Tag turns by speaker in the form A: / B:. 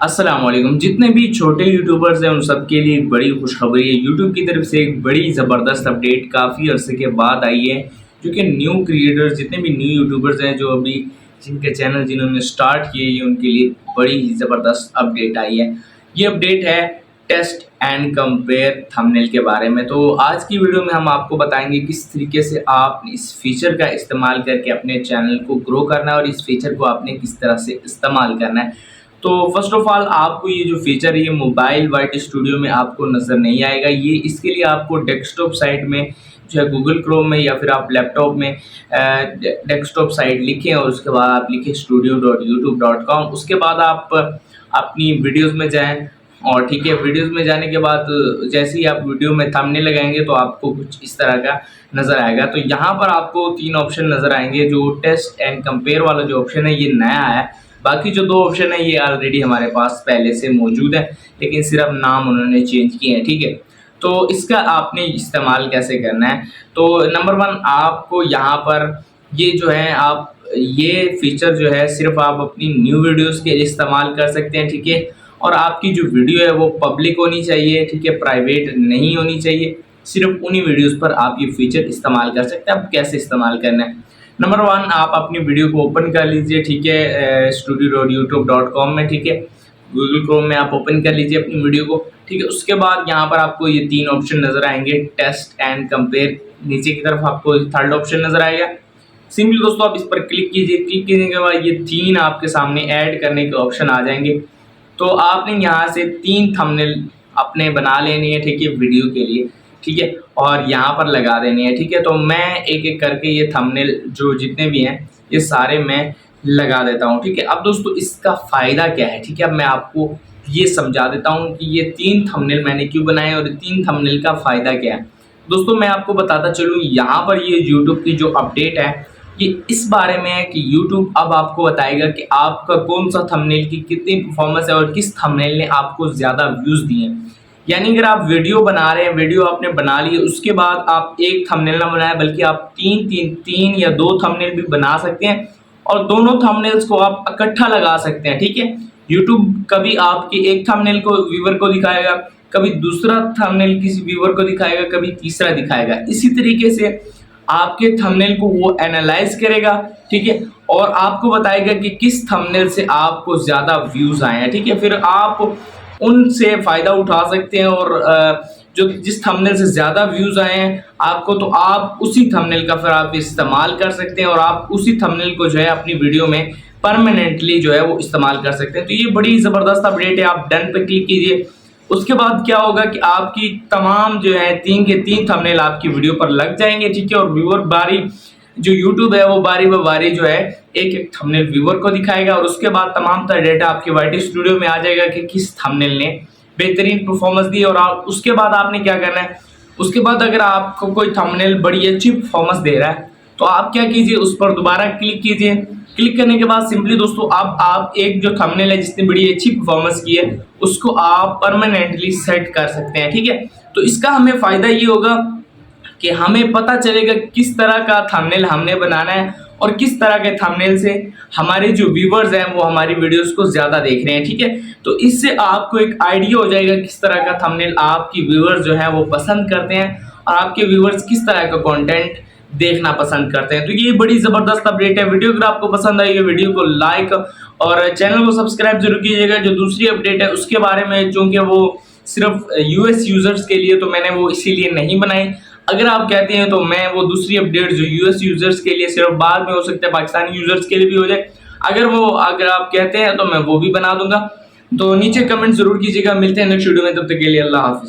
A: अस्सलाम वालेकुम। जितने भी छोटे यूट्यूबर्स हैं उन सब के लिए एक बड़ी खुशखबरी है। यूट्यूब की तरफ से एक बड़ी ज़बरदस्त अपडेट काफ़ी अरसे के बाद आई है, जो कि न्यू क्रिएटर्स जितने भी न्यू यूट्यूबर्स हैं जो अभी जिनके चैनल जिन्होंने स्टार्ट किए ये उनके लिए बड़ी ही ज़बरदस्त अपडेट आई है। ये अपडेट है टेस्ट एंड कंपेयर थंबनेल के बारे में। तो आज की वीडियो में हम आपको बताएंगे किस तरीके से आप इस फीचर का इस्तेमाल करके अपने चैनल को ग्रो करना है और इस फीचर को आपने किस तरह से इस्तेमाल करना है। तो फर्स्ट ऑफ ऑल आपको ये जो फीचर है ये मोबाइल वाइट स्टूडियो में आपको नज़र नहीं आएगा। ये इसके लिए आपको डेस्कटॉप साइट में जो है गूगल क्रोम में या फिर आप लैपटॉप में डेस्कटॉप साइट लिखें और उसके बाद आप लिखें studio.youtube.com। उसके बाद आप अपनी वीडियोस में जाएं और ठीक है, वीडियोस में जाने के बाद जैसे ही आप वीडियो में थंबनेल लगाएंगे तो आपको कुछ इस तरह का नज़र आएगा। तो यहाँ पर आपको 3 ऑप्शन नज़र आएंगे। जो टेस्ट एंड कंपेयर वाला जो ऑप्शन है ये नया है, बाकी जो 2 ऑप्शन है ये ऑलरेडी हमारे पास पहले से मौजूद है, लेकिन सिर्फ नाम उन्होंने चेंज किए हैं। ठीक है, तो इसका आपने इस्तेमाल कैसे करना है। तो नंबर 1 आपको यहाँ पर ये जो है आप ये फीचर जो है सिर्फ आप अपनी न्यू वीडियोस के लिए इस्तेमाल कर सकते हैं। ठीक है, और आपकी जो वीडियो है वो पब्लिक होनी चाहिए। ठीक है, प्राइवेट नहीं होनी चाहिए। सिर्फ उन्हीं वीडियोस पर आप ये फीचर इस्तेमाल कर सकते हैं। अब कैसे इस्तेमाल करना है। नंबर 1 आप अपनी वीडियो को ओपन कर लीजिए। ठीक है, studio.youtube.com में। ठीक है, गूगल क्रोम में आप ओपन कर लीजिए अपनी वीडियो को। ठीक है, उसके बाद यहाँ पर आपको ये 3 ऑप्शन नज़र आएंगे, टेस्ट एंड कंपेयर। नीचे की तरफ आपको 3rd ऑप्शन नज़र आएगा। सिंपली दोस्तों आप इस पर क्लिक कीजिए। क्लिक करने के बाद ये 3 आपके सामने ऐड करने के ऑप्शन आ जाएंगे। तो आपने यहाँ से 3 थंबनेल अपने बना लेनी है। ठीक है, वीडियो के लिए। ठीक है, और यहाँ पर लगा देनी है। ठीक है, तो मैं एक एक करके ये थंबनेल जो जितने भी हैं ये सारे मैं लगा देता हूँ। ठीक है, अब दोस्तों इसका फ़ायदा क्या है। ठीक है, अब मैं आपको ये समझा देता हूँ कि ये 3 थंबनेल मैंने क्यों बनाए और 3 थंबनेल का फ़ायदा क्या है। दोस्तों मैं आपको बताता चलूँ, यहाँ पर ये यूट्यूब की जो अपडेट है ये इस बारे में है कि यूट्यूब अब आपको बताएगा कि आपका कौन सा थंबनेल की कितनी परफॉर्मेंस है और किस थंबनेल ने आपको ज़्यादा व्यूज़ दिए हैं। यानी अगर आप वीडियो बना रहे हैं, वीडियो आपने बना ली है, उसके बाद आप एक थंबनेल ना बनाए बल्कि आप 3 या 2 थंबनेल भी बना सकते हैं और दोनों थंबनेल्स को आप इकट्ठा लगा सकते हैं। ठीक है, यूट्यूब कभी आपके एक थंबनेल को व्यूअर को दिखाएगा, कभी दूसरा थंबनेल किसी व्यूअर को दिखाएगा, कभी तीसरा दिखाएगा। इसी तरीके से आपके थंबनेल को वो एनालाइज करेगा। ठीक है, और आपको बताएगा कि किस थंबनेल से आपको ज़्यादा व्यूज़ आए हैं। ठीक है, फिर आप उनसे फ़ायदा उठा सकते हैं और जो जिस थंबनेल से ज़्यादा व्यूज़ आए हैं आपको, तो आप उसी थंबनेल का फिर आप इस्तेमाल कर सकते हैं और आप उसी थंबनेल को जो है अपनी वीडियो में परमानेंटली जो है वो इस्तेमाल कर सकते हैं। तो ये बड़ी ज़बरदस्त अपडेट है। आप डन पे क्लिक कीजिए। उसके बाद क्या होगा कि आपकी तमाम जो है 3 के 3 थंबनेल आपकी वीडियो पर लग जाएंगे। ठीक है, और व्यूअर बारी जो यूट्यूब है वो बारी ब बारी जो है एक एक थंबनेल व्यूअर को दिखाएगा और उसके बाद तमाम तरह डेटा आपके वाइट स्टूडियो में आ जाएगा कि किस थंबनेल ने बेहतरीन परफॉर्मेंस दी। और आप उसके बाद आपने क्या करना है, उसके बाद अगर आपको कोई थंबनेल बड़ी अच्छी परफॉर्मेंस दे रहा है तो आप क्या कीजिए, उस पर दोबारा क्लिक कीजिए। क्लिक करने के बाद सिंपली दोस्तों आप एक जो थंबनेल है जिसने बड़ी अच्छी परफॉर्मेंस की है उसको आप परमानेंटली सेट कर सकते हैं। ठीक है, तो इसका हमें फ़ायदा ये होगा कि हमें पता चलेगा किस तरह का थंबनेल हमने बनाना है और किस तरह के थंबनेल से हमारे जो व्यूवर्स हैं वो हमारी वीडियोस को ज़्यादा देख रहे हैं। ठीक है, तो इससे आपको एक आइडिया हो जाएगा किस तरह का थंबनेल आपकी व्यूवर्स जो है वो पसंद करते हैं और आपके व्यूवर्स किस तरह का कंटेंट देखना पसंद करते हैं। तो ये बड़ी ज़बरदस्त अपडेट है। वीडियो अगर आपको पसंद आई है वीडियो को लाइक और चैनल को सब्सक्राइब जरूर कीजिएगा। जो दूसरी अपडेट है उसके बारे में, चूँकि वो सिर्फ यूएस यूज़र्स के लिए, तो मैंने वो इसीलिए नहीं बनाई। अगर आप कहते हैं तो मैं वो दूसरी अपडेट जो यूएस यूजर्स के लिए सिर्फ बाद में हो सकता है, पाकिस्तानी यूजर्स के लिए भी हो जाए, अगर आप कहते हैं तो मैं वो भी बना दूंगा। तो नीचे कमेंट जरूर कीजिएगा। मिलते हैं नेक्स्ट वीडियो में, तब तक के लिए अल्लाह हाफिज़।